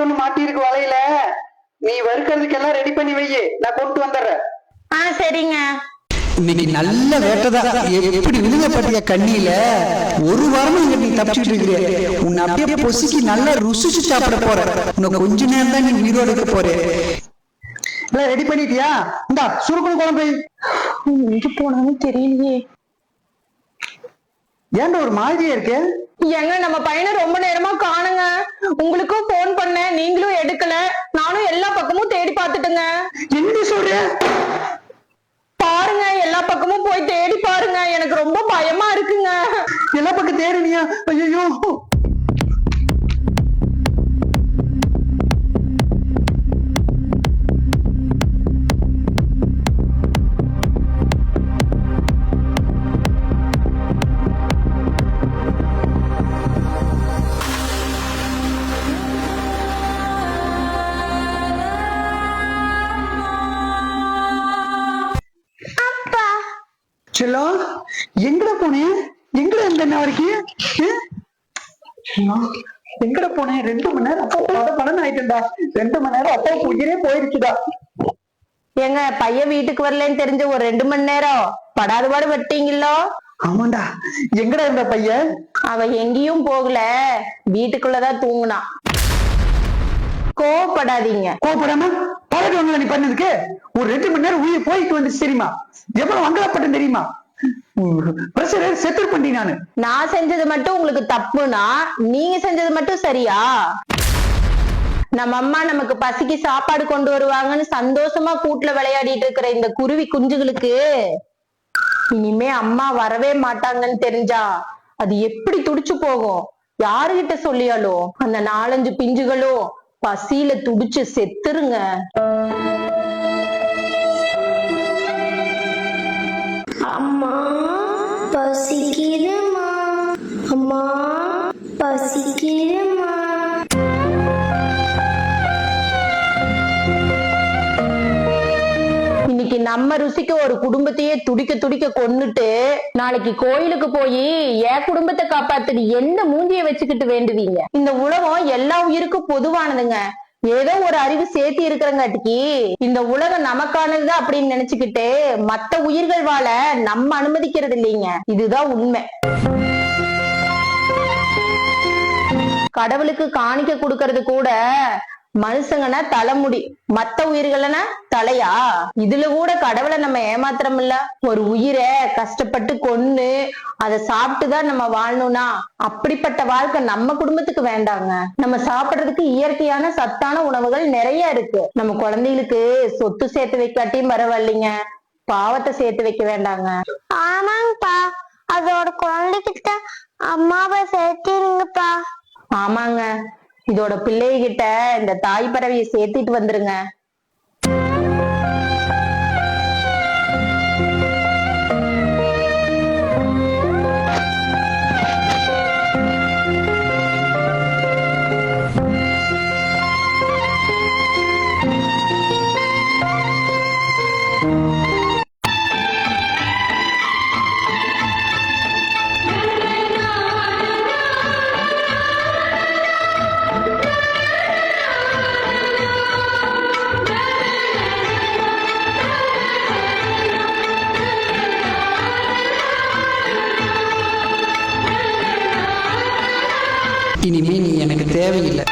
ஒண்ணு மாட்டிருக்கு வலையில. நீ வறுக்கிறதுக்கு எல்லாம் ரெடி பண்ணி வை, நான் கொண்டு வந்துடுறேன். சரிங்க. இன்னைக்கு நல்ல வேட்டதான். எப்படி விழுங்கப்பட்டிய கண்ணியில ஒரு வாரமா இங்க நீ தப்பிச்சுட்டு இருக்கிற. உன்னை அப்படியே பொசுக்கி நல்லா ருசிச்சு சாப்பிட போற. உன்னை கொஞ்ச நேரம் தான் நீ உயிரோடு இருக்க போற. எல்லாம் ரெடி பண்ணிட்டியா? இந்தா சுருக்குன்னு குழம்பு. எங்க போனாலும் தெரியலையே. ஏன்டா ஒரு மாதிரியா இருக்கு? ஏங்க நம்ம பையனை ரொம்ப நேரமா காணுங்க. உங்களுக்கும் போன் பண்ணேன், நீங்களும் எடுக்கல. நானும் எல்லா பக்கமும் தேடி பார்த்துட்டுங்க. என்ன சொல்ற? பாருங்க, எல்லா பக்கமும் போய் தேடி பாருங்க. எனக்கு ரொம்ப பயமா இருக்குங்க. எல்லா பக்கம் தேடுனியா? ஐயோ, செல்லம் எங்கட போனேன்? எங்கட இருந்த வரைக்கும் எங்கட போனேன்? 2 மணி நேரம் அப்பா படம் ஆயிட்டுடா. 2 மணி நேரம் அப்பா உயிரே போயிருச்சுடா. எங்க பையன் வீட்டுக்கு வரலன்னு தெரிஞ்ச ஒரு 2 மணி நேரம் படாத பாடு வெட்டீங்களோ? ஆமாண்டா. எங்கடா இருந்த பையன்? அவன் எங்கேயும் போகல, வீட்டுக்குள்ளதான் தூங்குனான். கோவப்படாதீங்க. கோவப்படாம பழக்கம் நீ பண்ணதுக்கு ஒரு 2 மணி நேரம் உயிர் போயிட்டு வந்துச்சு தெரியுமா? எவ்வளவு வங்கப்பட்டேன் தெரியுமா? செத்து பண்ணி நான் செஞ்சது மட்டும் உங்களுக்கு தப்புனா நீங்க செஞ்சது மட்டும் சரியா? நம்ம அம்மா நமக்கு பசிக்கு சாப்பாடு கொண்டு வருவாங்கன்னு சந்தோஷமா கூட்டுல விளையாடிட்டு இருக்கிற இந்த குருவி குஞ்சுகளுக்கு இனிமே அம்மா வரவே மாட்டாங்கன்னு தெரிஞ்சா அது எப்படி துடிச்சு போகும்? யாருகிட்ட சொல்லியாலோ அந்த 4-5 பிஞ்சுகளும் பசியில துடிச்சு செத்துருங்க. அம்மா பசிக்கிறேம்மா, அம்மா பசிக்கிறேம்மா. இன்னைக்கு நம்ம ருசிக்கு ஒரு குடும்பத்தையே துடிக்க துடிக்க கொன்னுட்டு நாளைக்கு கோயிலுக்கு போய் என் குடும்பத்தை காப்பாத்துட்டு என்ன மூஞ்சிய வச்சுக்கிட்டு வேண்டுவீங்க? இந்த உலகம் எல்லா உயிருக்கும் பொதுவானதுங்க. ஏதோ ஒரு அறிவு சேர்த்து இருக்கிறங்காட்டிக்கு இந்த உலகம் நமக்கானது அப்படின்னு நினைச்சுக்கிட்டு மத்த உயிர்கள் வாழ நம்ம அனுமதிக்கிறது இல்லைங்க. இதுதான் உண்மை. கடவுளுக்கு காணிக்க கொடுக்கறது கூட மனுஷங்கன்னா தலைமுடி, மத்த உயிர்கள்னா தலையா? இதுல கூட கடவுளை நம்ம ஏமாத்திரம் இல்ல. ஒரு உயிரை கஷ்டப்பட்டு கொன்னு அதை சாப்பிட்டுதான் நம்ம வாழணும்னா அப்படிப்பட்ட வாழ்க்கை நம்ம குடும்பத்துக்கு வேண்டாங்க. நம்ம சாப்பிடுறதுக்கு இயற்கையான சத்தான உணவுகள் நிறைய இருக்கு. நம்ம குழந்தைகளுக்கு சொத்து சேர்த்து வைக்காட்டியும் பரவாயில்லைங்க, பாவத்தை சேர்த்து வைக்க வேண்டாங்க. ஆமாங்கப்பா, அதோட குழந்தைகிட்ட அம்மாவை சேர்த்திருங்கப்பா. ஆமாங்க, இதோட பிள்ளைகிட்ட இந்த தாய் பறவையை சேர்த்திட்டு வந்துருங்க. இனிமே நீ எனக்கு தேவையில்லை.